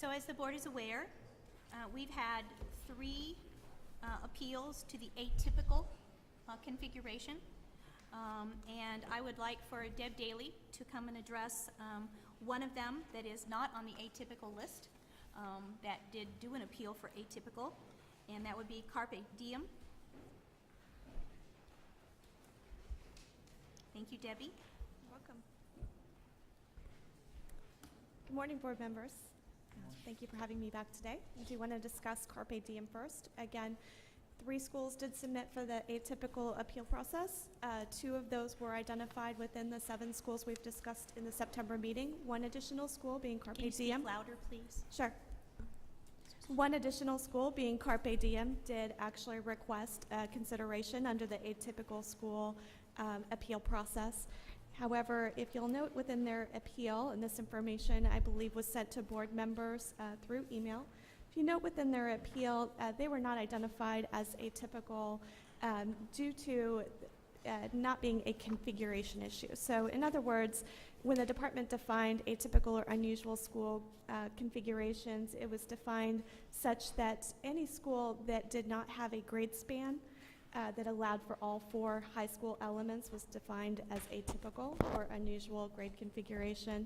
So as the board is aware, we've had 3 appeals to the atypical configuration. And I would like for Deb Daly to come and address one of them that is not on the atypical list, that did do an appeal for atypical, and that would be Carpe Diem. Thank you, Debbie. Welcome. Good morning, board members. Thank you for having me back today. I do want to discuss Carpe Diem first. Again, 3 schools did submit for the atypical appeal process. 2 of those were identified within the 7 schools we've discussed in the September meeting. 1 additional school being Carpe Diem. Can you speak louder, please? Sure. 1 additional school being Carpe Diem did actually request consideration under the atypical school appeal process. However, if you'll note within their appeal, and this information I believe was sent to board members through email, if you note within their appeal, they were not identified as atypical due to not being a configuration issue. So in other words, when the department defined atypical or unusual school configurations, it was defined such that any school that did not have a grade span that allowed for all 4 high school elements was defined as atypical or unusual grade configuration.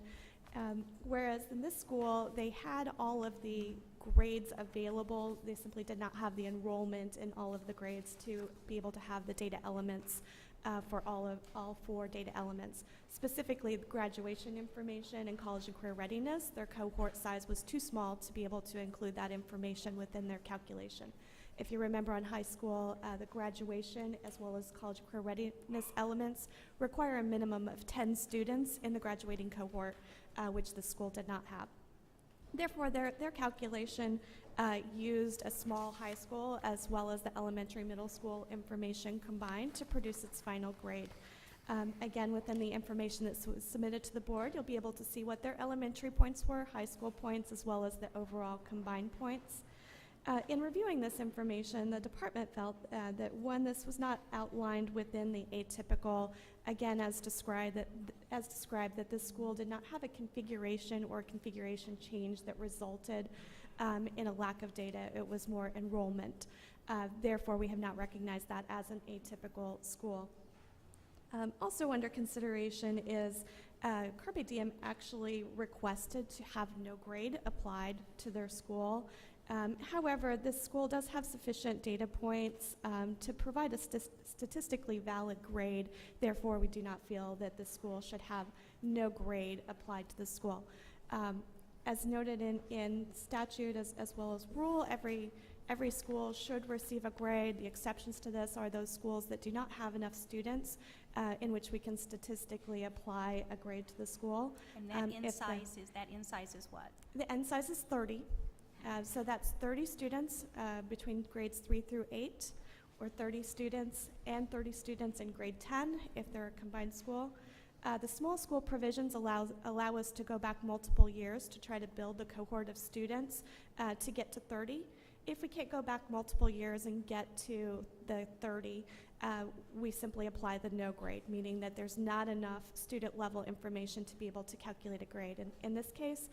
Whereas in this school, they had all of the grades available. They simply did not have the enrollment in all of the grades to be able to have the data elements for all 4 data elements. Specifically, the graduation information and college and career readiness, their cohort size was too small to be able to include that information within their calculation. If you remember on high school, the graduation as well as college and career readiness elements require a minimum of 10 students in the graduating cohort, which the school did not have. Therefore, their calculation used a small high school as well as the elementary middle school information combined to produce its final grade. Again, within the information that was submitted to the board, you'll be able to see what their elementary points were, high school points, as well as the overall combined points. In reviewing this information, the department felt that one, this was not outlined within the atypical, again, as described, that this school did not have a configuration or configuration change that resulted in a lack of data. It was more enrollment. Therefore, we have not recognized that as an atypical school. Also under consideration is Carpe Diem actually requested to have no grade applied to their school. However, this school does have sufficient data points to provide a statistically valid grade. Therefore, we do not feel that the school should have no grade applied to the school. As noted in statute as well as rule, every school should receive a grade. The exceptions to this are those schools that do not have enough students in which we can statistically apply a grade to the school. And that N size is what? The N size is 30. So that's 30 students between grades 3 through 8, or 30 students and 30 students in grade 10 if they're a combined school. The small school provisions allow us to go back multiple years to try to build the cohort of students to get to 30. If we can't go back multiple years and get to the 30, we simply apply the no grade, meaning that there's not enough student level information to be able to calculate a grade. And in this case,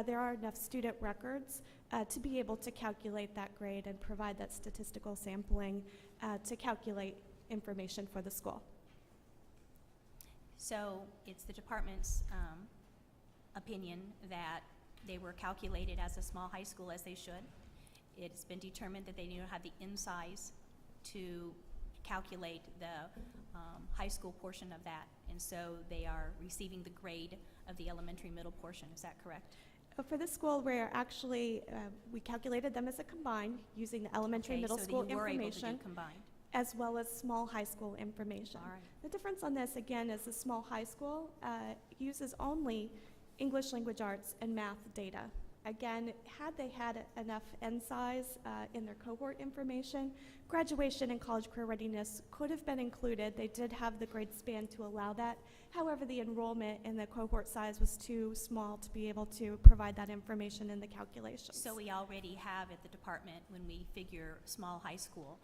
there are enough student records to be able to calculate that grade and provide that statistical sampling to calculate information for the school. So it's the department's opinion that they were calculated as a small high school as they should. It's been determined that they don't have the in size to calculate the high school portion of that, and so they are receiving the grade of the elementary middle portion. Is that correct? For this school, we're actually, we calculated them as a combined using the elementary middle school you were information able to do combined. as well as small high school information. All right. The difference on this, again, is the small high school uses only English language arts and math data. Again, had they had enough N size in their cohort information, graduation and college career readiness could have been included. They did have the grade span to allow that. However, the enrollment and the cohort size was too small to be able to provide that information in the calculations. So we already have at the department, when we figure small high school,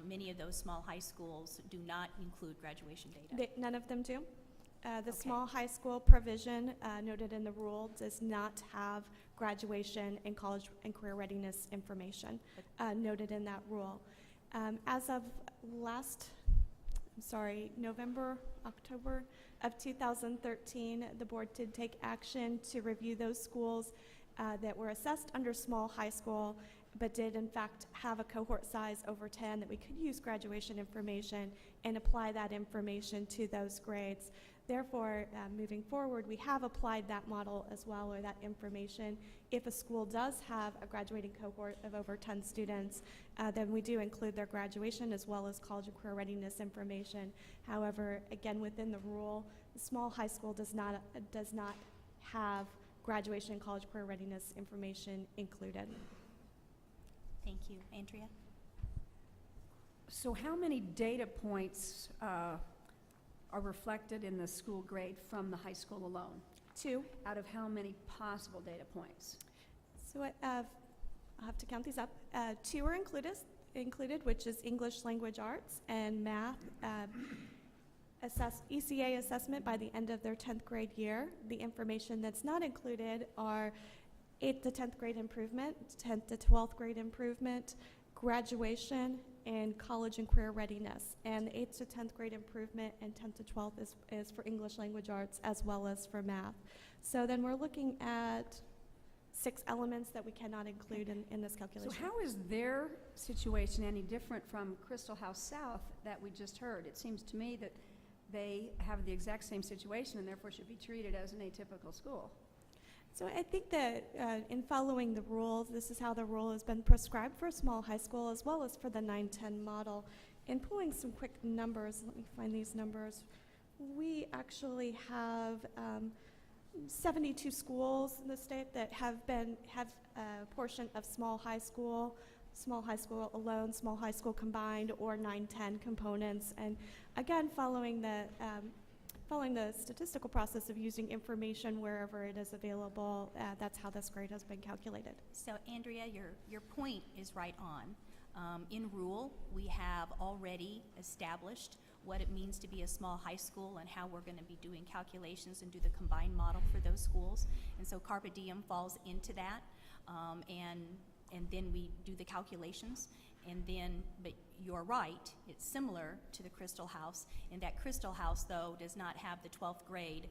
many of those small high schools do not include graduation data. None of them do. The Okay. small high school provision noted in the rule does not have graduation and college and career readiness information noted in that rule. As of November, October of 2013, the board did take action to review those schools that were assessed under small high school, but did in fact have a cohort size over 10 that we could use graduation information and apply that information to those grades. Therefore, moving forward, we have applied that model as well, or that information. If a school does have a graduating cohort of over 10 students, then we do include their graduation as well as college and career readiness information. However, again, within the rule, the small high school does not have graduation and college career readiness information included. Thank you. Andrea? So how many data points are reflected in the school grade from the high school alone? 2. Out of how many possible data points? So I'll have to count these up. 2 are included, which is English language arts and math. ECA assessment by the end of their 10th grade year. The information that's not included are 8th to 10th grade improvement, 10th to 12th grade improvement, graduation, and college and career readiness. And the 8th to 10th grade improvement and 10th to 12th is for English language arts as well as for math. So then we're looking at 6 elements that we cannot include in this calculation. So how is their situation any different from Crystal House South that we just heard? It seems to me that they have the exact same situation and therefore should be treated as an atypical school. So I think that in following the rules, this is how the rule has been prescribed for a small high school as well as for the 9-10 model. In pulling some quick numbers, let me find these numbers. We actually have 72 schools in the state that have a portion of small high school alone, small high school combined, or 9-10 components. And again, following the statistical process of using information wherever it is available, that's how this grade has been calculated. So Andrea, your point is right on. In rule, we have already established what it means to be a small high school and how we're going to be doing calculations and do the combined model for those schools. And so Carpe Diem falls into that, and then we do the calculations. And then, but you're right, it's similar to the Crystal House, in that Crystal House, though, does not have the 12th grade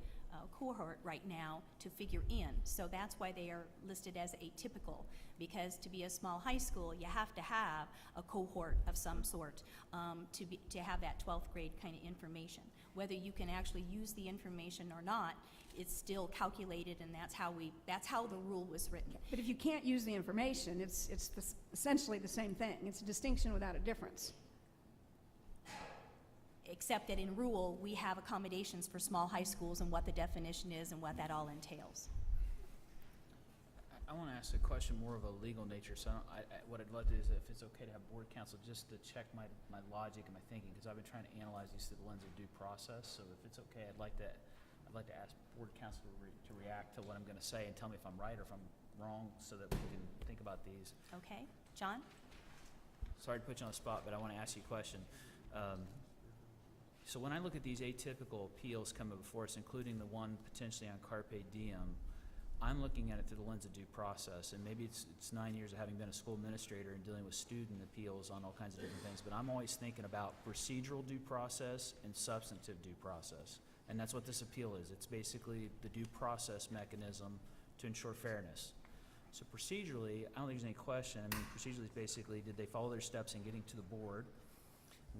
cohort right now to figure in. So that's why they are listed as atypical, because to be a small high school, you have to have a cohort of some sort to have that 12th grade kind of information. Whether you can actually use the information or not, it's still calculated, and that's how the rule was written. But if you can't use the information, it's essentially the same thing. It's a distinction without a difference. Except that in rule, we have accommodations for small high schools and what the definition is and what that all entails. I want to ask a question more of a legal nature. So what I'd love to do is, if it's okay to have board counsel, just to check my logic and my thinking, because I've been trying to analyze these through the lens of due process. So if it's okay, I'd like to ask board counsel to react to what I'm going to say and tell me if I'm right or if I'm wrong, so that we can think about these. Okay, John? Sorry to put you on the spot, but I want to ask you a question. So when I look at these atypical appeals coming before us, including the one potentially on Carpe Diem, I'm looking at it through the lens of due process, and maybe it's 9 years of having been a school administrator and dealing with student appeals on all kinds of different things, but I'm always thinking about procedural due process and substantive due process, and that's what this appeal is. It's basically the due process mechanism to ensure fairness. So procedurally, I don't think there's any question. I mean, procedurally, basically, did they follow their steps in getting to the board?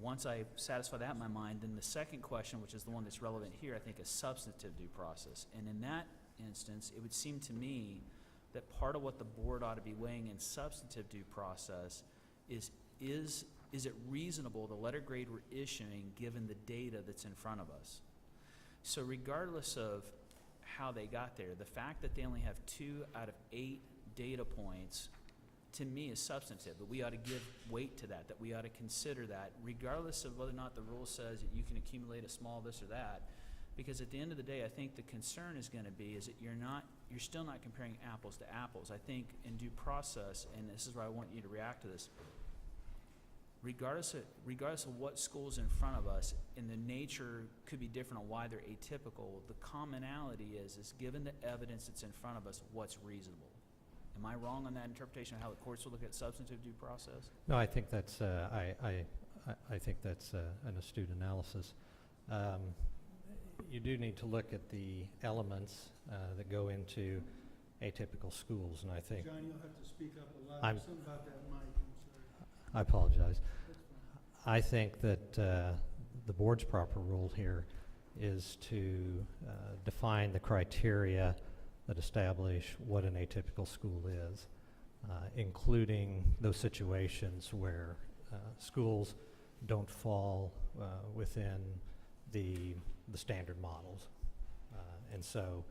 Once I satisfy that in my mind, then the second question, which is the one that's relevant here, I think is substantive due process. And in that instance, it would seem to me that part of what the board ought to be weighing in substantive due process is it reasonable, the letter grade we're issuing, given the data that's in front of us? So regardless of how they got there, the fact that they only have 2 out of 8 data points, to me, is substantive, that we ought to give weight to that we ought to consider that, regardless of whether or not the rule says that you can accumulate a small this or that. Because at the end of the day, I think the concern is going to be is that you're still not comparing apples to apples. I think in due process, and this is where I want you to react to this, regardless of what school's in front of us, and the nature could be different on why they're atypical, the commonality is given the evidence that's in front of us, what's reasonable. Am I wrong on that interpretation of how the courts will look at substantive due process? No, I think that's I think that's an astute analysis. You do need to look at the elements that go into atypical schools, and I think John, you'll have to speak up a lot. I'm- Something about that mic, I'm sorry. I apologize. That's fine. I think that the board's proper role here is to define the criteria that establish what an atypical school is, including those situations where schools don't fall within the standard models. And so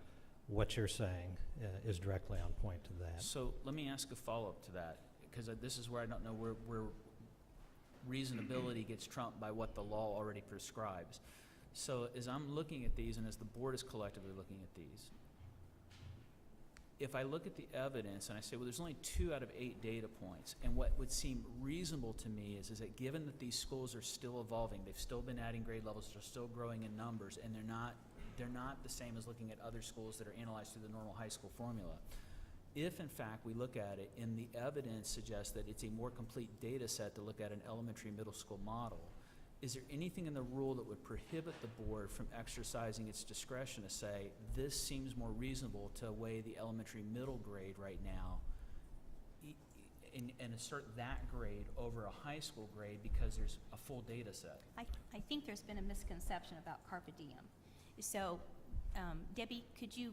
what you're saying is directly on point to that. So let me ask a follow-up to that, because this is where I don't know where reasonability gets trumped by what the law already prescribes. So as I'm looking at these, and as the board is collectively looking at these, if I look at the evidence and I say, well, there's only 2 out of 8 data points, and what would seem reasonable to me is that given that these schools are still evolving, they've still been adding grade levels, they're still growing in numbers, and they're not the same as looking at other schools that are analyzed through the normal high school formula. If, in fact, we look at it and the evidence suggests that it's a more complete data set to look at an elementary middle school model, is there anything in the rule that would prohibit the board from exercising its discretion to say, this seems more reasonable to weigh the elementary middle grade right now and assert that grade over a high school grade because there's a full data set? I think there's been a misconception about carpe diem. So, Debbie, could you,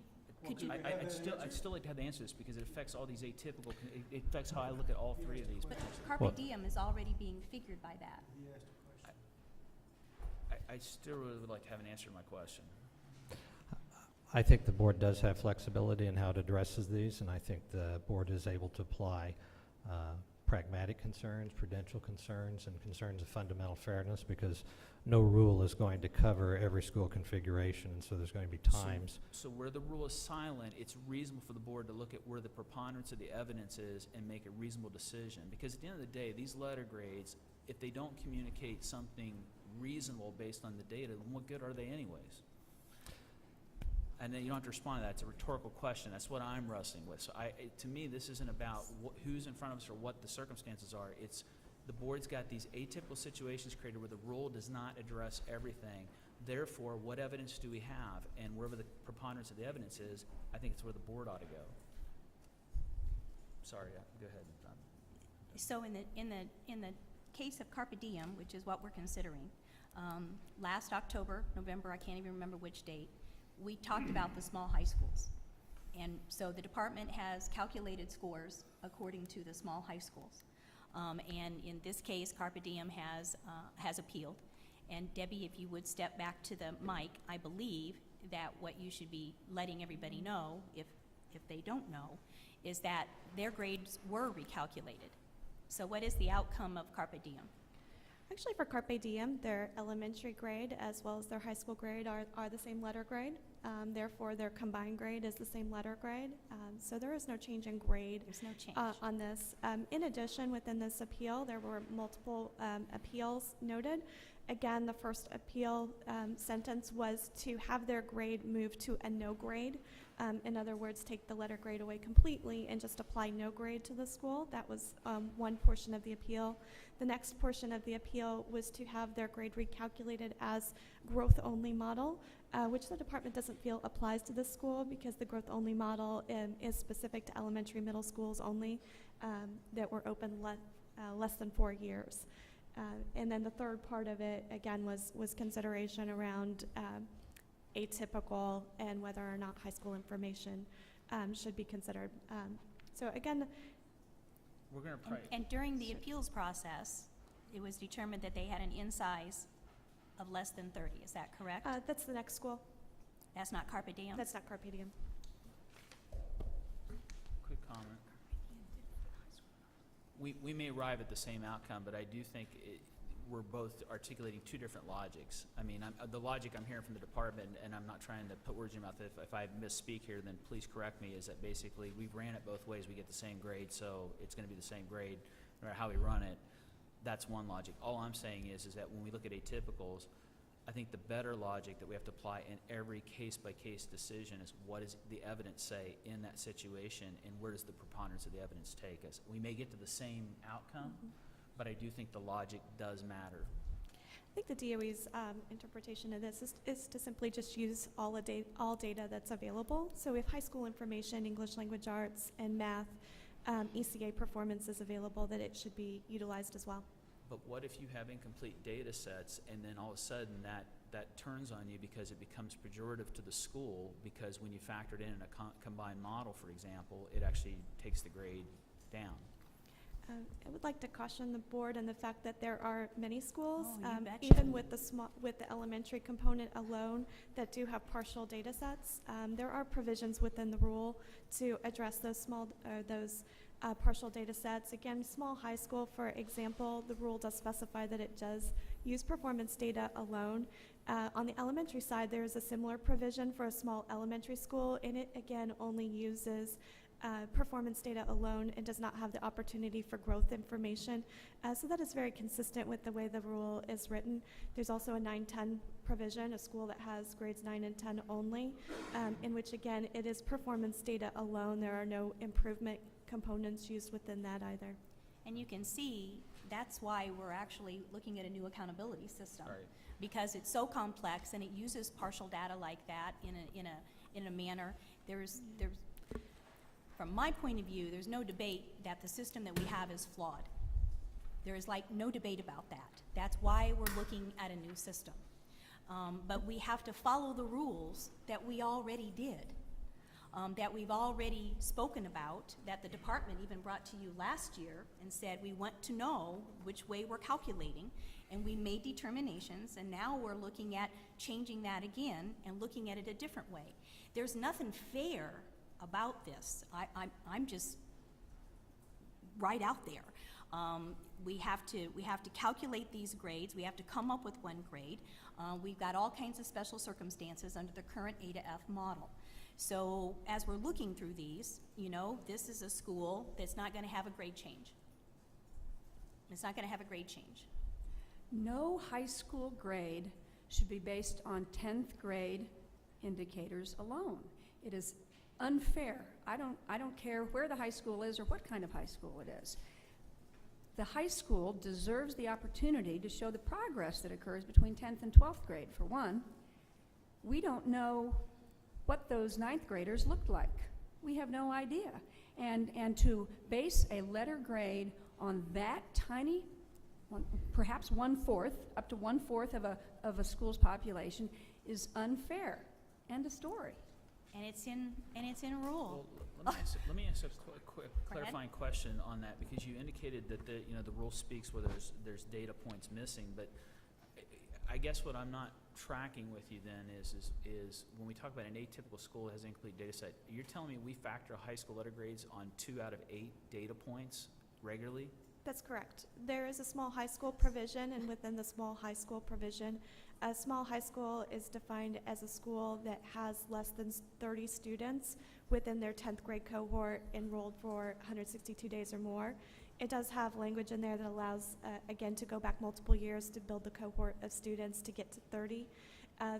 I'd still like to have the answer to this because it affects all these atypical, it affects how I look at all 3 of these. but potentially. carpe diem is already being figured by that. He asked a question. I still really would like to have an answer to my question. I think the board does have flexibility in how it addresses these, and I think the board is able to apply pragmatic concerns, prudential concerns, and concerns of fundamental fairness, because no rule is going to cover every school configuration, and so there's going to be times. So where the rule is silent, it's reasonable for the board to look at where the preponderance of the evidence is and make a reasonable decision. Because at the end of the day, these letter grades, if they don't communicate something reasonable based on the data, then what good are they anyways? And then you don't have to respond to that. It's a rhetorical question. That's what I'm wrestling with. So to me, this isn't about who's in front of us or what the circumstances are. It's the board's got these atypical situations created where the rule does not address everything. Therefore, what evidence do we have? And wherever the preponderance of the evidence is, I think it's where the board ought to go. Sorry, go ahead. So in the case of carpe diem, which is what we're considering, last October, November, I can't even remember which date, we talked about the small high schools. And so the department has calculated scores according to the small high schools. And in this case, carpe diem has appealed. And Debbie, if you would step back to the mic, I believe that what you should be letting everybody know, if they don't know, is that their grades were recalculated. So what is the outcome of carpe diem? Actually, for Carpe Diem, their elementary grade as well as their high school grade are the same letter grade. Therefore, their combined grade is the same letter grade. So there is no change in grade There's no change. on this. In addition, within this appeal, there were multiple appeals noted. Again, the first appeal sentence was to have their grade move to a no grade. In other words, take the letter grade away completely and just apply no grade to the school. That was one portion of the appeal. The next portion of the appeal was to have their grade recalculated as growth-only model, which the department doesn't feel applies to this school because the growth-only model is specific to elementary middle schools only that were open less than 4 years. And then the third part of it, again, was consideration around atypical and whether or not high school information should be considered. So again, We're going to And during the appeals process, it was determined that they had an in-size of less than 30. Is that correct? that's the next school. That's not carpe diem? That's not Carpe Diem. quick comment. We may arrive at the same outcome, but I do think we're both articulating 2 different logics. I mean, the logic I'm hearing from the department, and I'm not trying to put words in your mouth, if I misspeak here, then please correct me, is that basically we ran it both ways. We get the same grade, so it's going to be the same grade no matter how we run it. That's one logic. All I'm saying is that when we look at atypicals, I think the better logic that we have to apply in every case-by-case decision is what does the evidence say in that situation, and where does the preponderance of the evidence take us? We may get to the same outcome, but I do think the logic does matter. I think the DOE's interpretation of this is to simply just use all data that's available. So if high school information, English language arts, and math, ECA performance is available, that it should be utilized as well. But what if you have incomplete data sets and then all of a sudden that turns on you because it becomes pejorative to the school, because when you factor it in a combined model, for example, it actually takes the grade down? I would like to caution the board on the fact that there are many schools, Oh, you betcha. even with the elementary component alone, that do have partial data sets. There are provisions within the rule to address those partial data sets. Again, small high school, for example, the rule does specify that it does use performance data alone. On the elementary side, there is a similar provision for a small elementary school, and it again only uses performance data alone and does not have the opportunity for growth information. So that is very consistent with the way the rule is written. There's also a 9-10 provision, a school that has grades 9 and 10 only, in which again it is performance data alone. There are no improvement components used within that either. And you can see that's why we're actually looking at a new accountability system. Right. Because it's so complex and it uses partial data like that in a manner. There's from my point of view, there's no debate that the system that we have is flawed. There is like no debate about that. That's why we're looking at a new system. But we have to follow the rules that we already did, that we've already spoken about, that the department even brought to you last year and said we want to know which way we're calculating, and we made determinations, and now we're looking at changing that again and looking at it a different way. There's nothing fair about this. I'm just right out there. We have to calculate these grades. We have to come up with one grade. We've got all kinds of special circumstances under the current A to F model. So as we're looking through these, this is a school that's not going to have a grade change. It's not going to have a grade change. No high school grade should be based on 10th grade indicators alone. It is unfair. I don't care where the high school is or what kind of high school it is. The high school deserves the opportunity to show the progress that occurs between 10th and 12th grade. For one, we don't know what those 9th graders looked like. We have no idea. And to base a letter grade on that tiny, perhaps 1/4, up to 1/4 of a school's population is unfair. End of story. And it's in rule. Well, let me ask a quick clarifying question on that, because you indicated that the rule speaks where there's data points missing, but I guess what I'm not tracking with you then is when we talk about an atypical school that has an incomplete data set, you're telling me we factor high school letter grades on 2 out of 8 data points regularly? That's correct. There is a small high school provision, and within the small high school provision, a small high school is defined as a school that has less than 30 students within their 10th grade cohort enrolled for 162 days or more. It does have language in there that allows, again, to go back multiple years to build the cohort of students to get to 30.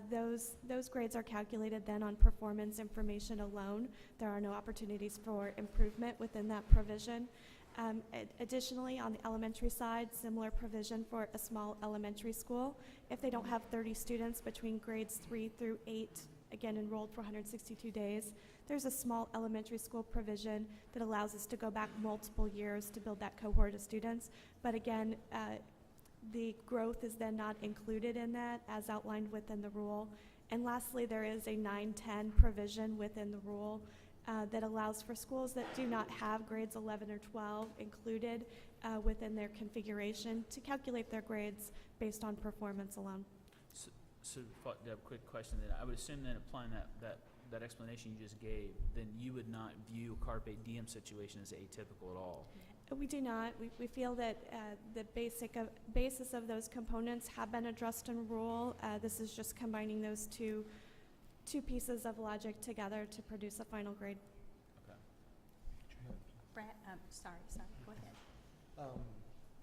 Those grades are calculated then on performance information alone. There are no opportunities for improvement within that provision. Additionally, on the elementary side, similar provision for a small elementary school. If they don't have 30 students between grades 3 through 8, again enrolled for 162 days, there's a small elementary school provision that allows us to go back multiple years to build that cohort of students. But again, the growth is then not included in that as outlined within the rule. And lastly, there is a 9-10 provision within the rule that allows for schools that do not have grades 11 or 12 included within their configuration to calculate their grades based on performance alone. So Deb, quick question then. I would assume then applying that explanation you just gave, then you would not view a Carpe Diem situation as atypical at all? We do not. We feel that the basis of those components have been addressed in rule. This is just combining those two pieces of logic together to produce a final grade. Okay. Brad, sorry, go ahead.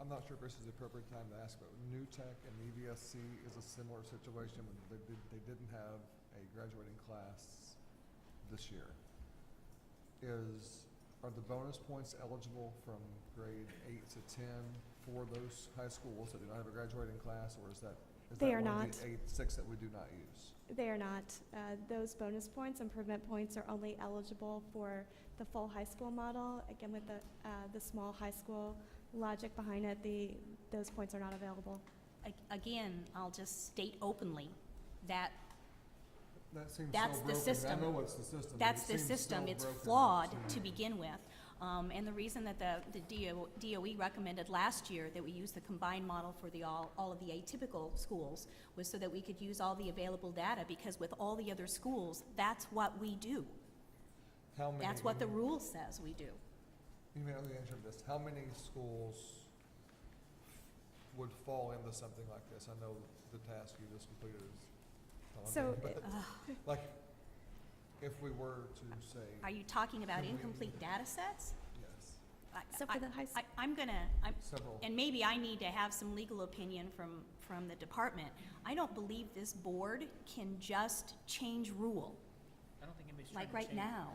I'm not sure if this is the appropriate time to ask, but New Tech and EVSC is a similar situation. When they didn't have a graduating class this year. Are the bonus points eligible from grade 8 to 10 for those high schools that do not have a graduating class, or is that They are one of not. the 6 that we do not use? They are not. Those bonus points, improvement points, are only eligible for the full high school model. Again, with the small high school logic behind it, those points are not available. Again, I'll just state openly that That seems That's so the broken. system. I know it's the system. but that's it the seems system. so It's broken flawed to to me. begin with. And the reason that the DOE recommended last year that we use the combined model for all of the atypical schools was so that we could use all the available data, because with all the other schools, that's what we do. How many? That's what the rule says we do. You may know the answer to this. How many schools would fall into something like this? I know the task you just completed is So, daunting, but like, if we were to say, Are you talking about Can we- incomplete data sets? yes, So for the high school, I'm several. and maybe I need to have some legal opinion from the department. I don't believe this board can just change rule, I don't think anybody's like right now.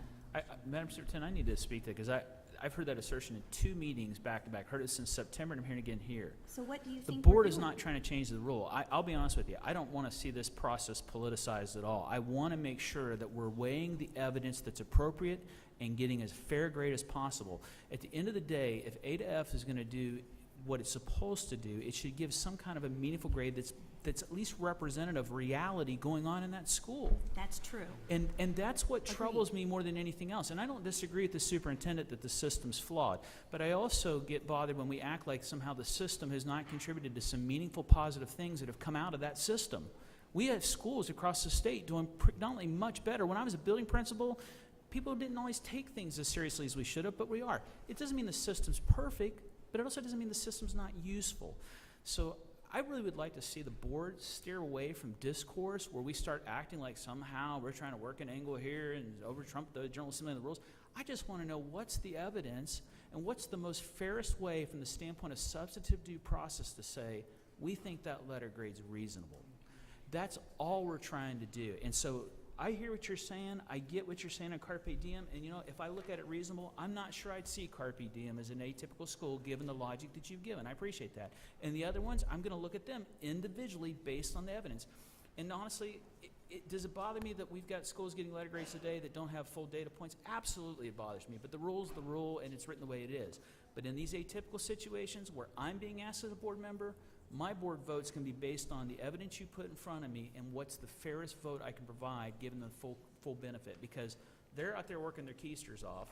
Madam Superintendent, I need to speak to that, because I've heard that assertion in 2 meetings back-to-back, heard it since September, and I'm hearing it again here. So what do you The think we're board is doing? not trying to change the rule. I'll be honest with you, I don't want to see this process politicized at all. I want to make sure that we're weighing the evidence that's appropriate and getting as fair grade as possible. At the end of the day, if A to F is going to do what it's supposed to do, it should give some kind of a meaningful grade that's at least representative of reality going on in that school. That's true. And that's what Agreed. troubles me more than anything else. And I don't disagree with the superintendent that the system's flawed, but I also get bothered when we act like somehow the system has not contributed to some meaningful positive things that have come out of that system. We have schools across the state doing predominantly much better. When I was a building principal, people didn't always take things as seriously as we should have, but we are. It doesn't mean the system's perfect, but it also doesn't mean the system's not useful. So I really would like to see the board steer away from discourse where we start acting like somehow we're trying to work an angle here and over-trump the General Assembly and the rules. I just want to know what's the evidence and what's the most fairest way from the standpoint of substantive due process to say, we think that letter grade's reasonable. That's all we're trying to do. And so I hear what you're saying. I get what you're saying on Carpe Diem. And, you know, if I look at it reasonable, I'm not sure I'd see Carpe Diem as an atypical school given the logic that you've given. I appreciate that. And the other ones, I'm going to look at them individually based on the evidence. And honestly, does it bother me that we've got schools getting letter grades today that don't have full data points? Absolutely, it bothers me. But the rule's the rule, and it's written the way it is. But in these atypical situations where I'm being asked as a board member, my board vote's going to be based on the evidence you put in front of me and what's the fairest vote I can provide given the full benefit. Because they're out there working their keisters off.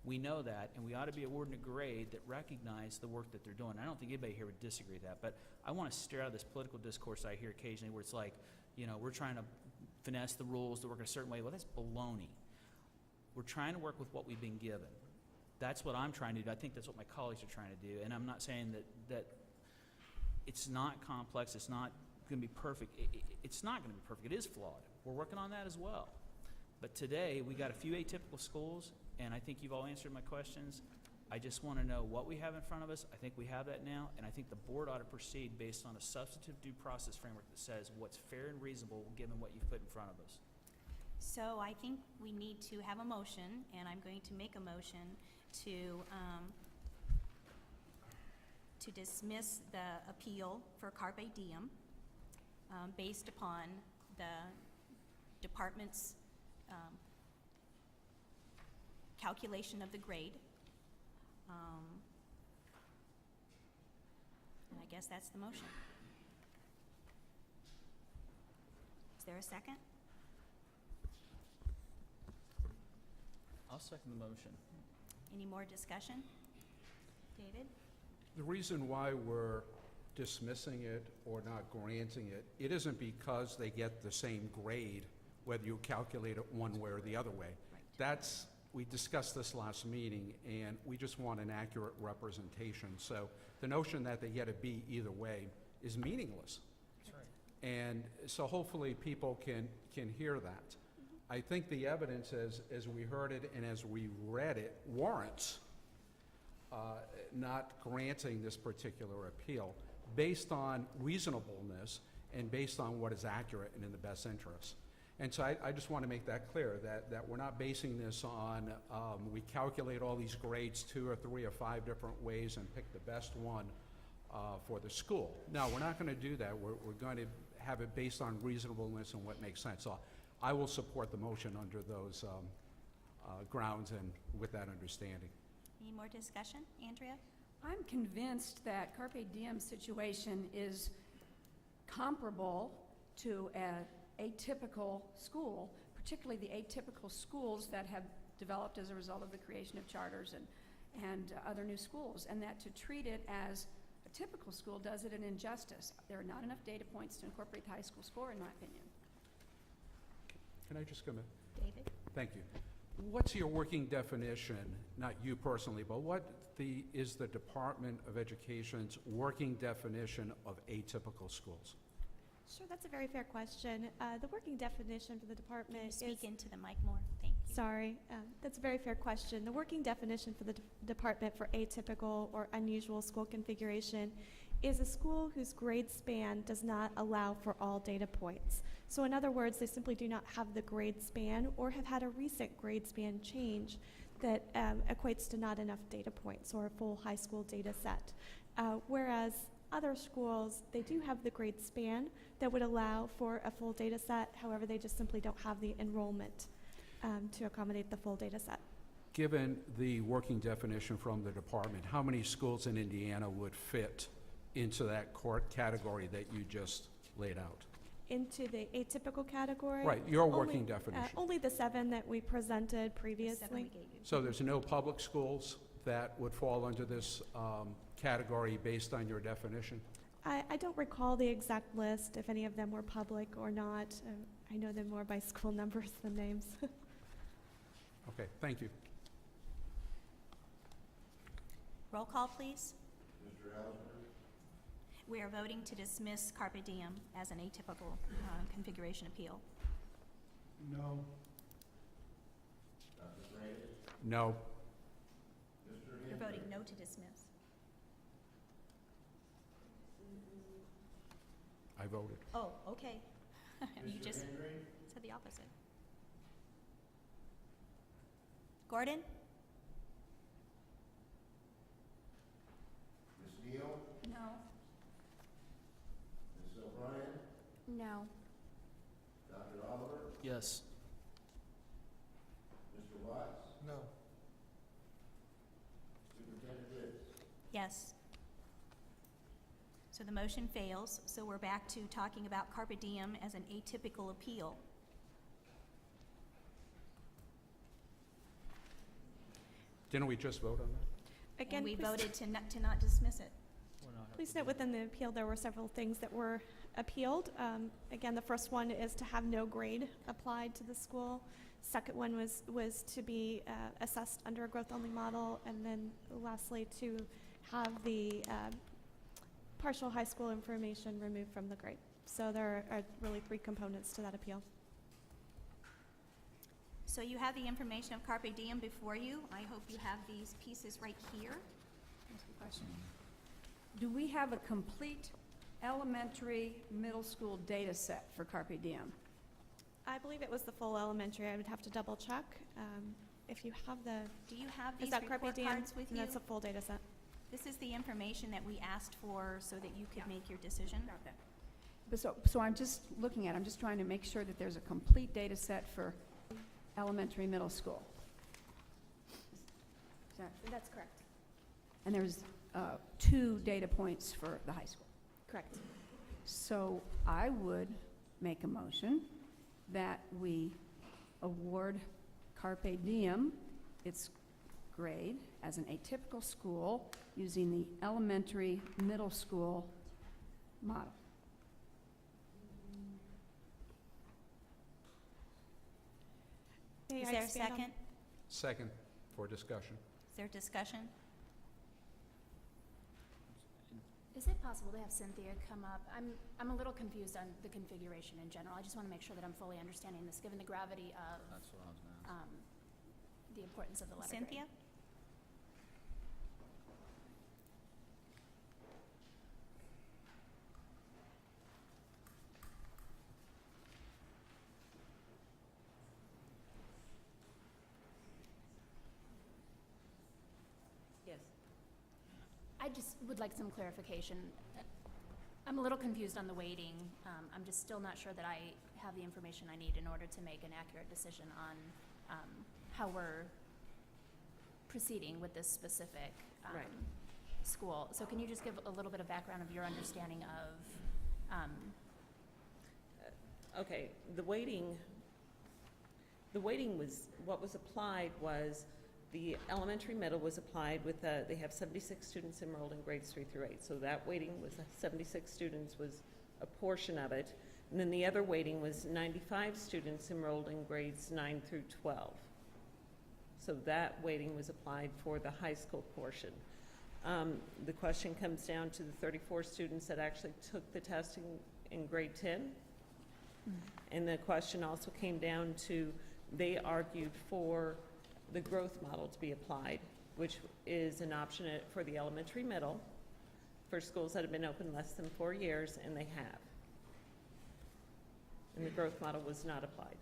We know that, and we ought to be awarding a grade that recognizes the work that they're doing. I don't think anybody here would disagree with that, but I want to steer out of this political discourse I hear occasionally where it's like, you know, we're trying to finesse the rules to work a certain way. Well, that's baloney. We're trying to work with what we've been given. That's what I'm trying to do. I think that's what my colleagues are trying to do, and I'm not saying that it's not complex, it's not going to be perfect. It's not going to be perfect. It is flawed. We're working on that as well. But today, we got a few atypical schools, and I think you've all answered my questions. I just want to know what we have in front of us. I think we have that now, and I think the board ought to proceed based on a substantive due process framework that says what's fair and reasonable given what you've put in front of us. So I think we need to have a motion, and I'm going to make a motion to dismiss the appeal for Carpe Diem based upon the department's calculation of the grade. And I guess that's the motion. Is there a second? I'll second the motion. Any more discussion? David? The reason why we're dismissing it or not granting it, it isn't because they get the same grade, whether you calculate it one way or the other way. Right. We discussed this last meeting, and we just want an accurate representation. So the notion that they get a B either way is meaningless. That's right. And so hopefully people can hear that. I think the evidence, as we heard it and as we read it, warrants not granting this particular appeal based on reasonableness and based on what is accurate and in the best interest. And so I just want to make that clear, that we're not basing this on, we calculate all these grades 2 or 3 or 5 different ways and pick the best one for the school. No, we're not going to do that. We're going to have it based on reasonableness and what makes sense. So I will support the motion under those grounds and with that understanding. Any more discussion? Andrea? I'm convinced that Carpe Diem situation is comparable to an atypical school, particularly the atypical schools that have developed as a result of the creation of charters and other new schools, and that to treat it as a typical school does it an injustice. There are not enough data points to incorporate the high school score, in my opinion. Can I just come in? David? Thank you. What's your working definition, not you personally, but what is the Department of Education's working definition of atypical schools? Sure, that's a very fair question. The working definition for the Can department you is... speak into the mic more? Thank you. Sorry, that's a very fair question. The working definition for the department for atypical or unusual school configuration is a school whose grade span does not allow for all data points. So in other words, they simply do not have the grade span or have had a recent grade span change that equates to not enough data points or a full high school data set. Whereas other schools, they do have the grade span that would allow for a full data set. However, they just simply don't have the enrollment to accommodate the full data set. Given the working definition from the department, how many schools in Indiana would fit into that category that you just laid out? Into the atypical category? Right, your Only- working definition. Only the 7 that we presented The 7 we previously. gave you. So there's no public schools that would fall under this category based on your definition? I don't recall the exact list, if any of them were public or not. I know them more by school numbers than names. Okay, thank you. Roll call, please. We are voting to dismiss Carpe Diem as an atypical configuration appeal. No. No. You're voting no to dismiss. I voted. Oh, okay. You just said the opposite. Gordon? Ms. Neal? No. Ms. O'Brien? No. Dr. Oliver? Yes. Mr. Watts? No. Superintendent Ritz? Yes. So the motion fails, so we're back to talking about Carpe Diem as an atypical appeal. Didn't we just vote on that? Again, And we please- voted to not dismiss it. Please note within the appeal, there were several things that were appealed. Again, the first one is to have no grade applied to the school. Second one was to be assessed under a growth-only model. And then lastly, to have the partial high school information removed from the grade. So there are really 3 components to that appeal. So you have the information of Carpe Diem before you. I hope you have these pieces right here. That's the question. Do we have a complete elementary, middle school data set for Carpe Diem? I believe it was the full elementary. I would have to double check. If you have the, Do you have is these that Carpe report Diem? cards with you? That's a full data set. This is the information that we asked for so that you could make your decision. Got that. But so I'm just looking at, I'm just trying to make sure that there's a complete data set for elementary, middle school. Is that- That's correct. And there's 2 data points for the high school. Correct. So I would make a motion that we award Carpe Diem its grade as an atypical school using the elementary, middle school model. May Is I there a expand on- second? Second for discussion. Is there discussion? Is it possible to have Cynthia come up? I'm a little confused on the configuration in general. I just want to make sure that I'm fully understanding this, given the gravity of That's what I was gonna ask. the importance of the letter grade. Cynthia? I just would like some clarification. I'm a little confused on the weighting. I'm just still not sure that I have the information I need in order to make an accurate decision on how we're proceeding with this specific Right. school. So can you just give a little bit of background of your understanding of, Okay, the weighting was, what was applied was, the elementary middle was applied with, they have 76 students enrolled in grades 3 through 8. So that weighting was 76 students was a portion of it. And then the other weighting was 95 students enrolled in grades 9 through 12. So that weighting was applied for the high school portion. The question comes down to the 34 students that actually took the testing in grade 10. And the question also came down to, they argued for the growth model to be applied, which is an option for the elementary middle for schools that have been open less than 4 years, and they have. And the growth model was not applied.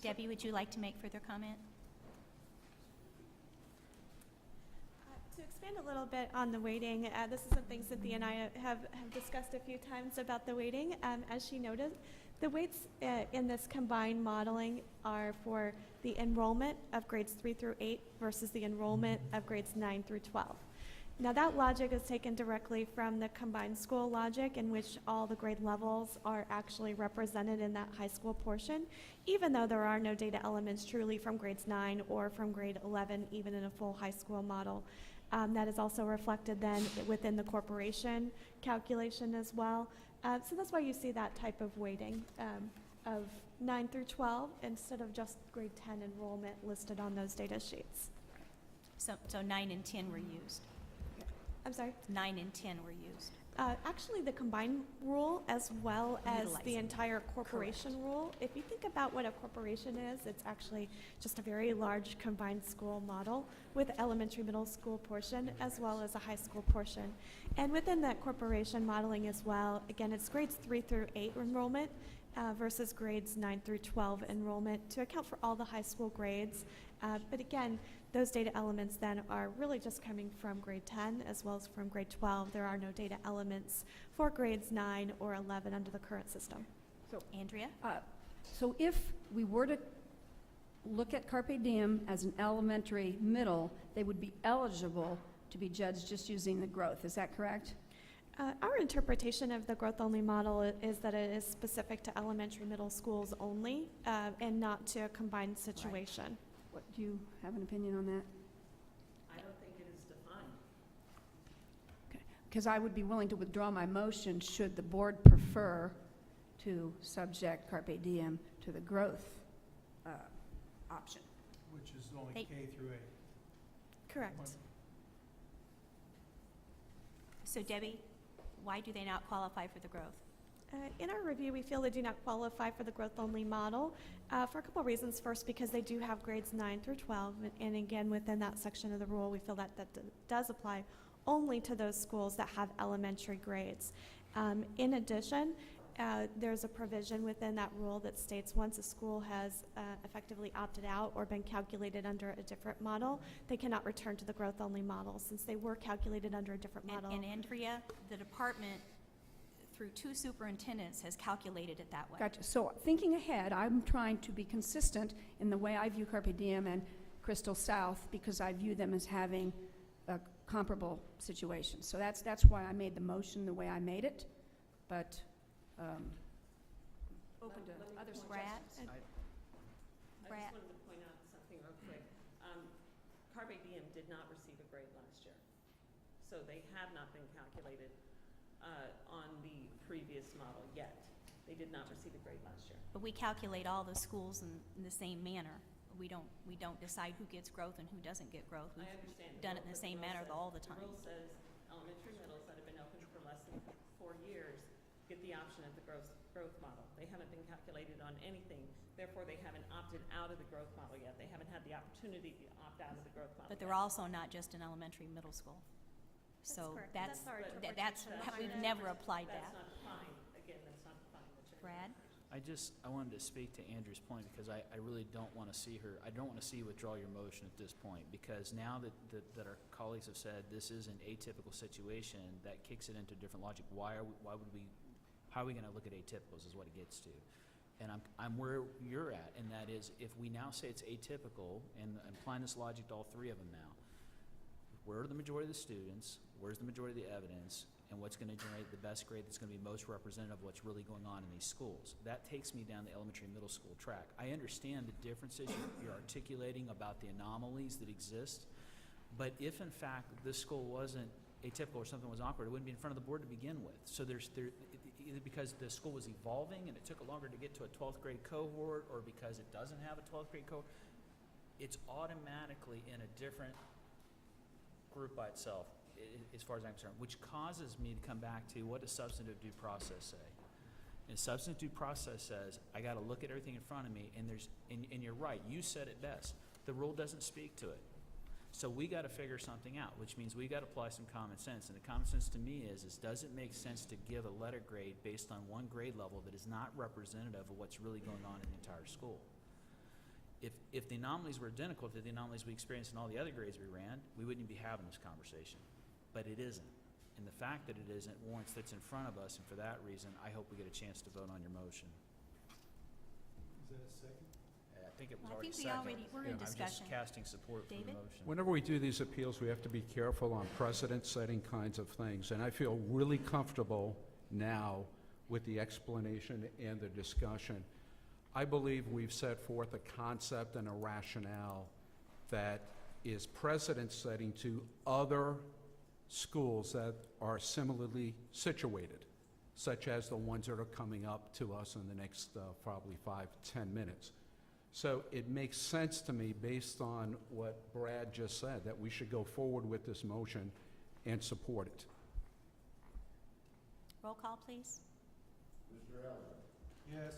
Debbie, would you like to make further comment? To expand a little bit on the weighting, this is something Cynthia and I have discussed a few times about the weighting. As she noted, the weights in this combined modeling are for the enrollment of grades 3 through 8 versus the enrollment of grades 9 through 12. Now that logic is taken directly from the combined school logic, in which all the grade levels are actually represented in that high school portion, even though there are no data elements truly from grades 9 or from grade 11, even in a full high school model. That is also reflected then within the corporation calculation as well. So that's why you see that type of weighting of 9 through 12 instead of just grade 10 enrollment listed on those data sheets. So 9 and 10 were used. I'm sorry? 9 and 10 were used. Actually, the combined rule as well as the Utilizing. entire corporation rule, if you think about what a corporation is, it's actually just a very large combined school model with elementary middle school portion as well as a high school portion. And within that corporation modeling as well, again, it's grades 3 through 8 enrollment versus grades 9 through 12 enrollment to account for all the high school grades. But again, those data elements then are really just coming from grade 10 as well as from grade 12. There are no data elements for grades 9 or 11 under the current system. Andrea? So if we were to look at Carpe Diem as an elementary middle, they would be eligible to be judged just using the growth. Is that correct? Our interpretation of the growth-only model is that it is specific to elementary middle schools only and not to a combined situation. What, do you have an opinion on that? I don't think it is defined. Okay, because I would be willing to withdraw my motion should the board prefer to subject Carpe Diem to the growth option. Which is only Hey. K through 8. Correct. So Debbie, why do they not qualify for the growth? In our review, we feel they do not qualify for the growth-only model for a couple reasons. First, because they do have grades 9 through 12, and again, within that section of the rule, we feel that does apply only to those schools that have elementary grades. In addition, there's a provision within that rule that states once a school has effectively opted out or been calculated under a different model, they cannot return to the growth-only model since they were calculated under a different model. And Andrea, the department, through 2 superintendents, has calculated it that way. Gotcha. So thinking ahead, I'm trying to be consistent in the way I view Carpe Diem and Crystal South because I view them as having a comparable situation. So that's why I made the motion the way I made it, but open to other Brad? suggestions. I Brad? just wanted to point out something real quick. Carpe Diem did not receive a grade last year, so they have not been calculated on the previous model yet. They did not receive a grade last year. But we calculate all the schools in the same manner. We don't decide who gets growth and who doesn't get growth. I We've understand. done it in the same manner all the time. The rule says elementary middles that have been open for less than 4 years get the option of the growth model. They haven't been calculated on anything, therefore they haven't opted out of the growth model yet. They haven't had the opportunity to opt out of the growth model But they're yet. also not just an elementary, middle school. So correct. that's, That's our that's, interpretation. we've never applied That's that. not defined, again, that's not defined. That's your Brad? I wanted to speak to Andrew's point because I really don't want to see I don't want to see you withdraw your motion at this point, because now that our colleagues have said this is an atypical situation, that kicks it into different logic. How are we going to look at atypicals is what it gets to. And I'm where you're at, and that is, if we now say it's atypical, and I'm applying this logic to all three of them now, where are the majority of the students, where's the majority of the evidence, and what's going to generate the best grade that's going to be most representative of what's really going on in these schools? That takes me down the elementary and middle school track. I understand the differences you're articulating about the anomalies that exist, but if in fact this school wasn't atypical or something was awkward, it wouldn't be in front of the board to begin with. So either because the school was evolving and it took longer to get to a 12th grade cohort, or because it doesn't have a 12th grade cohort, it's automatically in a different group by itself, as far as I'm concerned, which causes me to come back to, what does substantive due process say? And substantive due process says, I got to look at everything in front of me, and and you're right, you said it best. The rule doesn't speak to it. So we got to figure something out, which means we got to apply some common sense. And the common sense to me is does it make sense to give a letter grade based on one grade level that is not representative of what's really going on in the entire school? If the anomalies were identical to the anomalies we experienced in all the other grades we ran, we wouldn't be having this conversation. But it isn't. And the fact that it isn't warrants that's in front of us, and for that reason, I hope we get a chance to vote on your motion. Is that a second? I think it was I already think second. we're in I'm discussion. just casting support for the David? motion. Whenever we do these appeals, we have to be careful on precedent-setting kinds of things, and I feel really comfortable now with the explanation and the discussion. I believe we've set forth a concept and a rationale that is precedent-setting to other schools that are similarly situated, such as the ones that are coming up to us in the next probably 5-10 minutes. So it makes sense to me, based on what Brad just said, that we should go forward with this motion and support it. Roll call, please. Mr. Elder, Yes.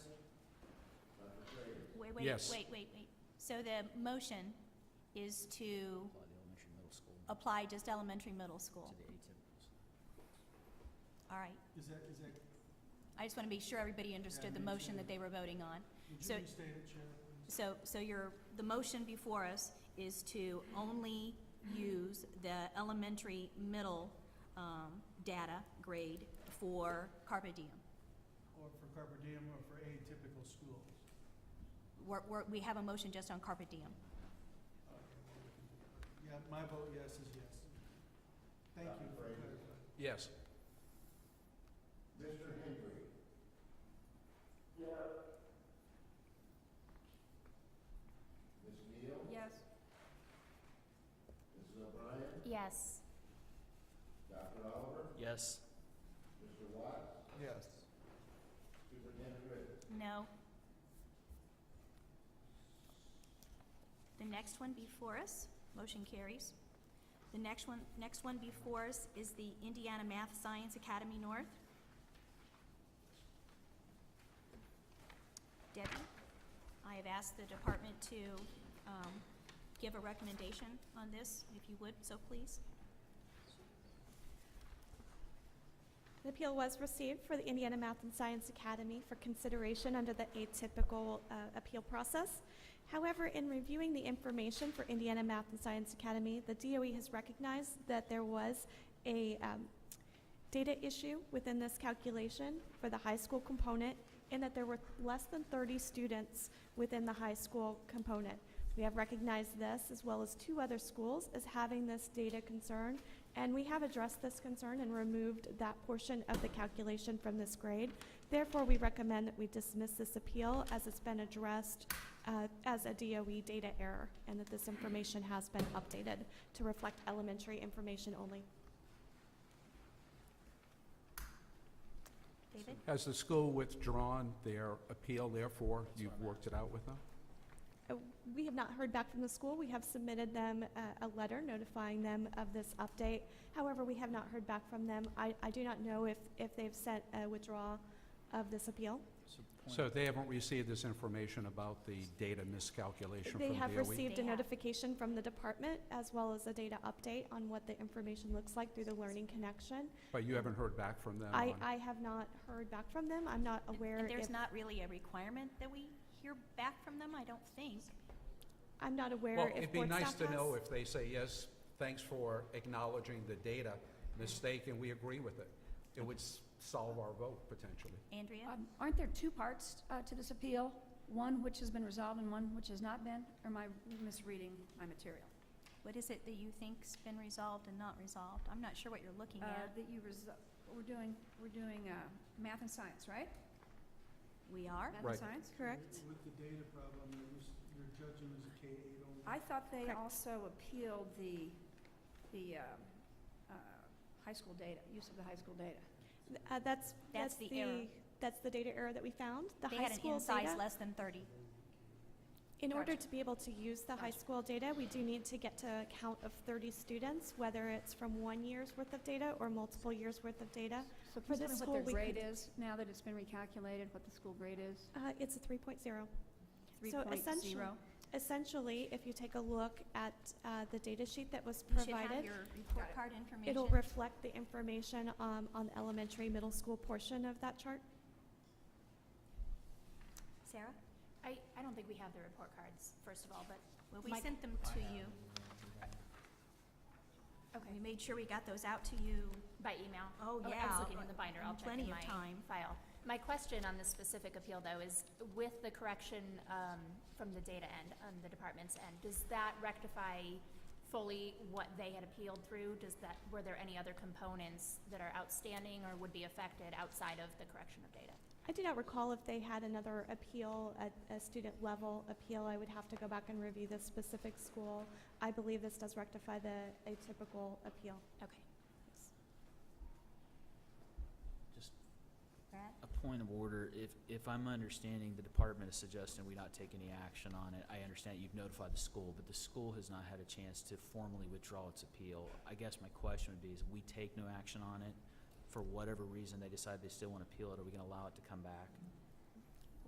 Dr. Frater, Wait. Yes. So the motion is to Apply the elementary, middle school apply just elementary, middle school. to the atypicals. All right. Is that, I just want to be sure everybody understood the me motion too. that they were voting on. would So- you restate it, Chair, please? So the motion before us is to only use the elementary, middle data grade for Carpe Diem. Or for Carpe Diem or for atypical schools? We have a motion just on Carpe Diem. Yeah, my vote yes is yes. Thank you for Fraser. clarifying. Yes. Mr. Henry. Ms. Neal, Yes. Mrs. O'Brien, Yes. Dr. Oliver, Yes. Mr. Watts, Yes. Superintendent Ritter. No. The next one before us, motion carries. The next one before us is the Indiana Math Science Academy North. Debbie, I have asked the department to give a recommendation on this, if you would, so please. An appeal was received for the Indiana Math and Science Academy for consideration under the atypical appeal process. However, in reviewing the information for Indiana Math and Science Academy, the DOE has recognized that there was a data issue within this calculation for the high school component, and that there were less than 30 students within the high school component. We have recognized this, as well as 2 other schools, as having this data concern, and we have addressed this concern and removed that portion of the calculation from this grade. Therefore, we recommend that we dismiss this appeal as it's been addressed as a DOE data error, and that this information has been updated to reflect elementary information only. David? Has the school withdrawn their appeal, therefore you've worked it out with them? We have not heard back from the school. We have submitted them a letter notifying them of this update. However, we have not heard back from them. I do not know if they've sent a withdrawal of this appeal. So they haven't received this information about the data miscalculation from They DOE? have received They a have. notification from the department as well as a data update on what the information looks like through the Learning Connection. But you haven't heard back from them I on? have not heard back from them. I'm not aware And there's if, not really a requirement that we hear back from them, I don't think. I'm not aware Well, if it'd be board nice staff to know has. if they say, yes, thanks for acknowledging the data mistake, and we agree with it. It would solve our vote, potentially. Andrea? Aren't there two parts to this appeal? One which has been resolved and one which has not been? Or am I misreading my material? What is it that you think's been resolved and not resolved? I'm not sure what you're looking at. That you we're doing math and science, right? We are? Math Right. and science? Correct. With the data problem, you're judging as a K-8 only. I thought they Correct. also appealed the high school data, use of the high school data. That's the error. That's the data error that we found. The They high had an school in size data. less than 30. In order Gotcha. to be able to use the high Gotcha. school data, we do need to get to a count of 30 students, whether it's from 1 year's worth of data or multiple years' worth of data. So For can you this tell me school, what we their grade could- is now that it's been recalculated, what the school grade is? It's a 3.0. 3.0? Essentially, if you take a look at the data sheet that was You should have provided, your report Got it. card information. it'll reflect the information on the elementary, middle school portion of that chart. Sarah? I don't think we have the report cards, first of all, but, Well, we Mike? sent them to you. okay, We made sure we got those out to you. by email. Oh, I yeah. was looking in the binder, I'll check Plenty in of my time. file. My question on this specific appeal, though, is with the correction from the data end, on the department's end, does that rectify fully what they had appealed through? Were there any other components that are outstanding or would be affected outside of the correction of data? I do not recall if they had another appeal, a student level appeal. I would have to go back and review this specific school. I believe this does rectify the atypical appeal. Okay. Just Brad? a point of order, if I'm understanding, the department is suggesting we not take any action on it. I understand you've notified the school, but the school has not had a chance to formally withdraw its appeal. I guess my question would be, is we take no action on it, for whatever reason they decide they still want to appeal it, are we going to allow it to come back?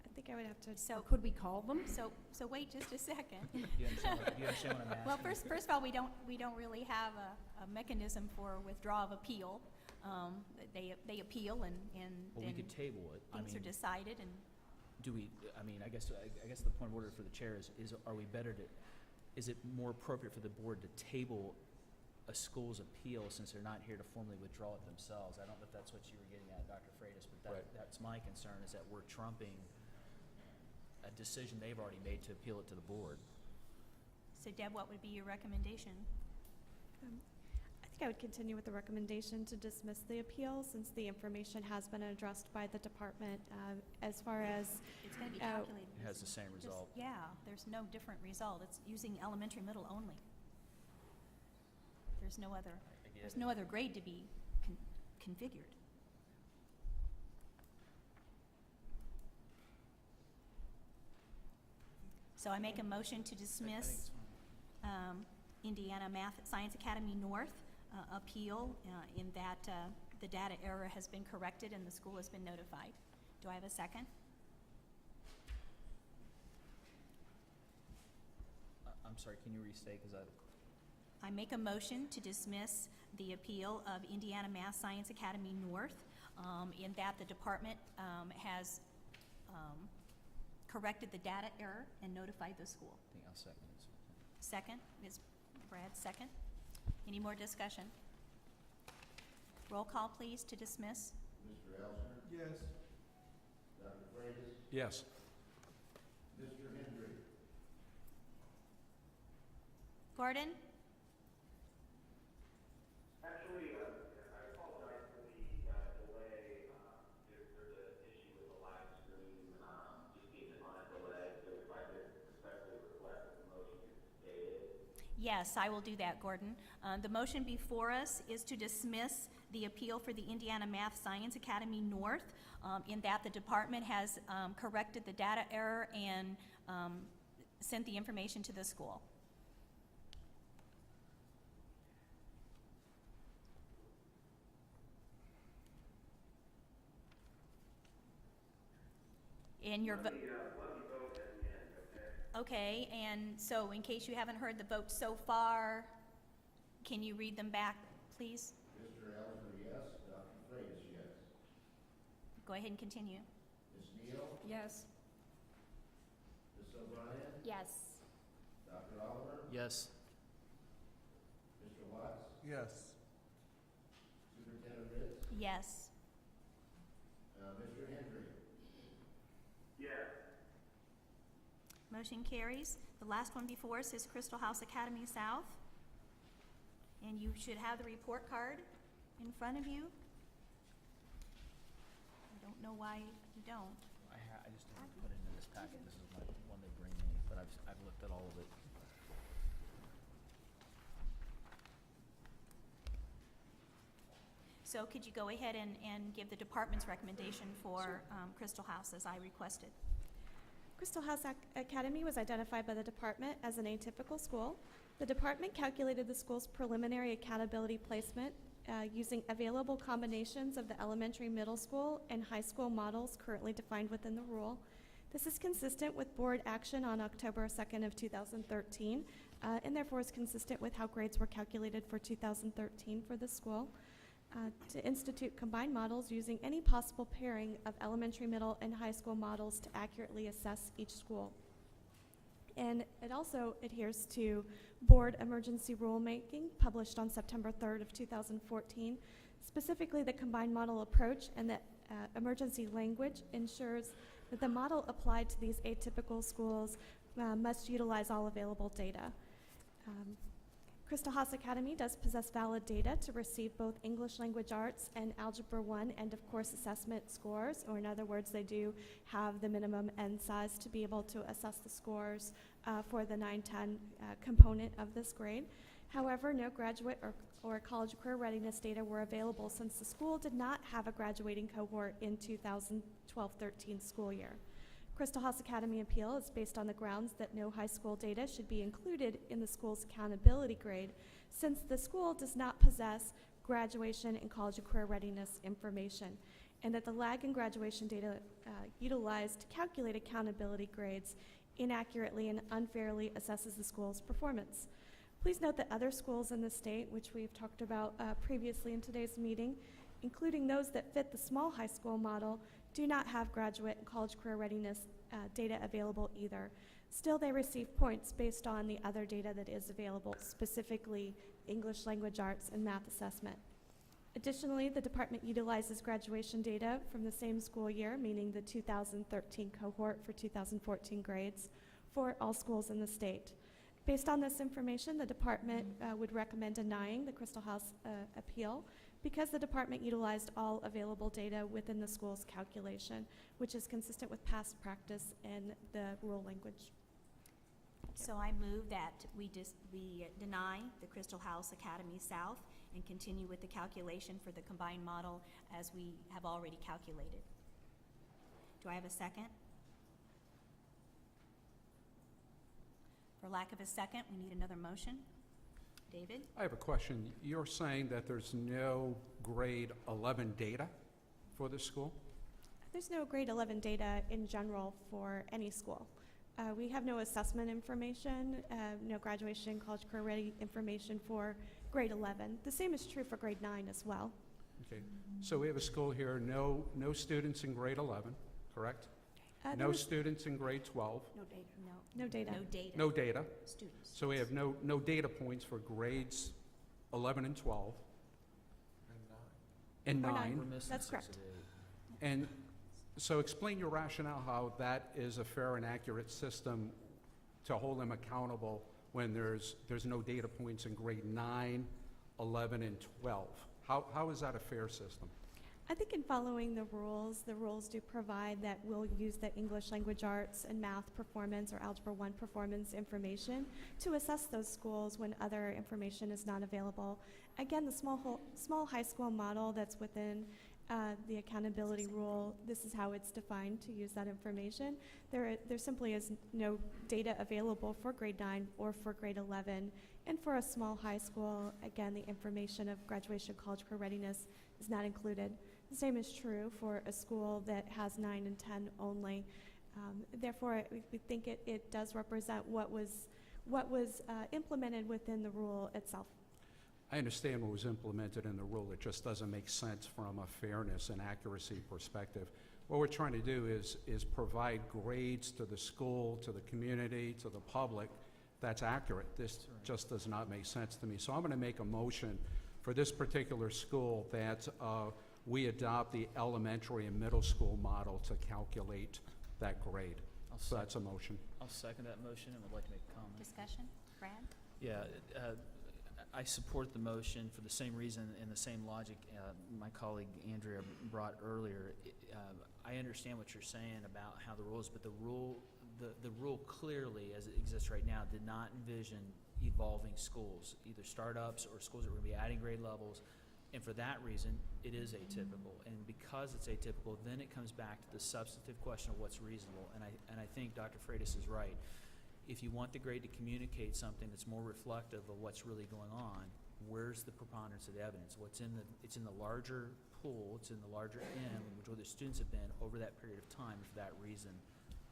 I think I would have to. So, Could we call them? so wait just a second. Do you understand what I'm asking? Well, first of all, we don't really have a mechanism for withdrawal of appeal. They appeal and Well, we then could table it. I things are mean, decided and do we, I guess the point of order for the chair is are we better to, is it more appropriate for the board to table a school's appeal since they're not here to formally withdraw it themselves? I don't know if that's what you were getting at, Dr. Freitas, but Right. that's my concern, is that we're trumping a decision they've already made to appeal it to the board. So Deb, what would be your recommendation? I think I would continue with the recommendation to dismiss the appeal since the information has been addressed by the department as far as It's going to be Uh, calculated. It has the same Just- result. Yeah, there's no different result. It's using elementary, middle only. There's no other grade to be configured. So I make a motion to I think dismiss it's fine. Indiana Math Science Academy North appeal in that the data error has been corrected and the school has been notified. Do I have a second? I'm sorry, can you restate, because I make a motion to dismiss the appeal of Indiana Math Science Academy North in that the department has corrected the data error and notified the school. I think I'll second it. Second, Ms. Brad, second. Any more discussion? Roll call, please, to dismiss. Mr. Elsner, Yes. Dr. Freitas, Yes. Mr. Hendry, Gordon? Actually, I apologize for the delay. There's an issue with the live stream, just being on a delay. So if I could respectfully request that the motion is stated. Yes, I will do that, Gordon. The motion before us is to dismiss the appeal for the Indiana Math Science Academy North in that the department has corrected the data error and sent the information to the school. And your vote. let me vote at the end, okay? Okay, and so in case you haven't heard the votes so far, can you read them back, please? Mr. Elsner, yes. Dr. Freitas, yes. Go ahead and continue. Ms. Neal? Yes. Ms. O'Brien? Yes. Dr. Oliver? Yes. Mr. Watts? Yes. Superintendent Ritz? Yes. Mr. Hendry? Yes. Motion carries. The last one before us is Crystal House Academy South. And you should have the report card in front of you. I don't know why you don't. I just didn't put it in this packet. This is my one they bring me, but I've looked at all of it. So could you go ahead and give the department's recommendation for Crystal House as I requested? Crystal House Academy was identified by the department as an atypical school. The department calculated the school's preliminary accountability placement using available combinations of the elementary, middle school, and high school models currently defined within the rule. This is consistent with board action on October 2nd of 2013, and therefore is consistent with how grades were calculated for 2013 for the school. To institute combined models using any possible pairing of elementary, middle, and high school models to accurately assess each school. And it also adheres to board emergency rulemaking published on September 3rd of 2014. Specifically, the combined model approach and the emergency language ensures that the model applied to these atypical schools must utilize all available data. Crystal House Academy does possess valid data to receive both English Language Arts and Algebra 1 end of course assessment scores, or in other words, they do have the minimum end size to be able to assess the scores for the 9-10 component of this grade. However, no graduate or college career readiness data were available since the school did not have a graduating cohort in 2012-13 school year. Crystal House Academy appeal is based on the grounds that no high school data should be included in the school's accountability grade, since the school does not possess graduation and college and career readiness information, and that the lag in graduation data utilized to calculate accountability grades inaccurately and unfairly assesses the school's performance. Please note that other schools in the state, which we've talked about previously in today's meeting, including those that fit the small high school model, do not have graduate and college career readiness data available either. Still, they receive points based on the other data that is available, specifically English Language Arts and math assessment. Additionally, the department utilizes graduation data from the same school year, meaning the 2013 cohort for 2014 grades, for all schools in the state. Based on this information, the department would recommend denying the Crystal House appeal, because the department utilized all available data within the school's calculation, which is consistent with past practice and the rule language. So I move that we deny the Crystal House Academy South and continue with the calculation for the combined model as we have already calculated. Do I have a second? For lack of a second, we need another motion. David? I have a question. You're saying that there's no grade 11 data for this school? There's no grade 11 data in general for any school. We have no assessment information, no graduation, college career ready information for grade 11. The same is true for grade 9 as well. Okay, so we have a school here, no students in grade 11, correct? No students in grade 12, No data. No data. No data. no data. Students. So we have no data points for grades 11 and 12 and Or 9. nine. We're missing That's 6 correct. of 8. And so explain your rationale how that is a fair and accurate system to hold them accountable when there's no data points in grade 9, 11, and 12. How is that a fair system? I think in following the rules do provide that we'll use the English Language Arts and math performance or Algebra 1 performance information to assess those schools when other information is not available. Again, the small high school model that's within the accountability rule, this is how it's defined to use that information. There simply is no data available for grade 9 or for grade 11. And for a small high school, again, the information of graduation, college career readiness is not included. The same is true for a school that has 9 and 10 only. Therefore, we think it does represent what was implemented within the rule itself. I understand what was implemented in the rule. It just doesn't make sense from a fairness and accuracy perspective. What we're trying to do is provide grades to the school, to the community, to the public that's accurate. This just does not make sense to me. So I'm going to make a motion for this particular school that we adopt the elementary and middle school model to calculate that grade. So that's a motion. I'll second that motion and would like to make a comment. Discussion? Brad? Yeah, I support the motion for the same reason and the same logic my colleague Andrea brought earlier. I understand what you're saying about how the rules, but the rule clearly, as it exists right now, did not envision evolving schools, either startups or schools that were going to be adding grade levels. And for that reason, it is atypical. And because it's atypical, then it comes back to the substantive question of what's reasonable. And I think Dr. Freitas is right. If you want the grade to communicate something that's more reflective of what's really going on, where's the preponderance of the evidence? It's in the larger pool, it's in the larger N, which where the students have been over that period of time. And for that reason,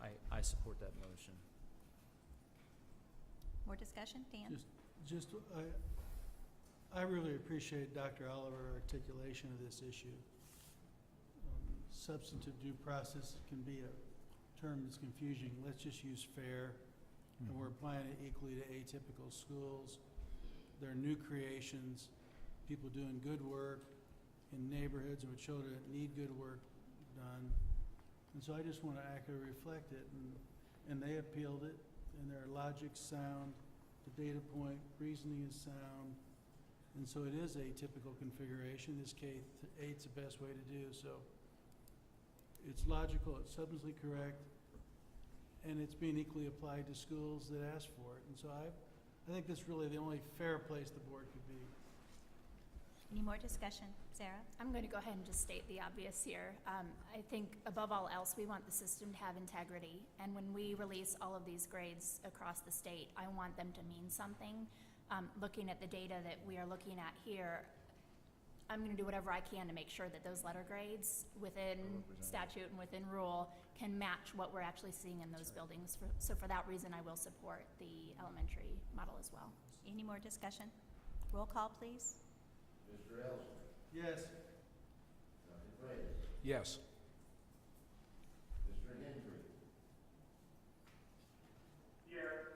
I support that motion. More discussion? Dan? I really appreciate Dr. Oliver's articulation of this issue. Substantive due process can be a term that's confusing. Let's just use fair, and we're applying it equally to atypical schools. They're new creations, people doing good work in neighborhoods with children that need good work done. And so I just want to accurately reflect it, and they appealed it, and their logic's sound, the data point, reasoning is sound. And so it is a typical configuration. This K-8's the best way to do. So it's logical, it's substantively correct, and it's being equally applied to schools that ask for it. And so I think this is really the only fair place the board could be. Any more discussion? Sarah? I'm going to go ahead and just state the obvious here. I think above all else, we want the system to have integrity. And when we release all of these grades across the state, I want them to mean something. Looking at the data that we are looking at here, I'm going to do whatever I can to make sure that those letter grades within statute and within rule can match what we're actually seeing in those buildings. So for that reason, I will support the elementary model as well. Any more discussion? Roll call, please. Mr. Ellsworth, Yes. Dr. Freitas, Yes. Mr. Hendry, Here.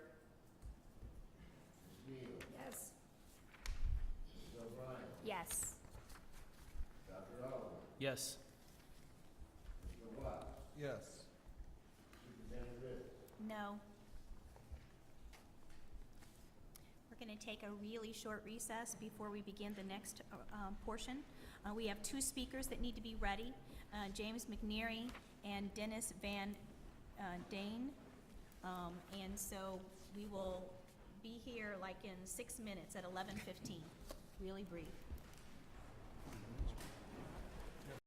Ms. Neal, Yes. Mrs. O'Brien, Yes. Dr. Oliver, Yes. Mr. Watts, Yes. Superintendent Ritz. No. We're going to take a really short recess before we begin the next portion. We have two speakers that need to be ready, James McNeary and Dennis Van Dane. And so we will be here like in 6 minutes at 11:15, really brief.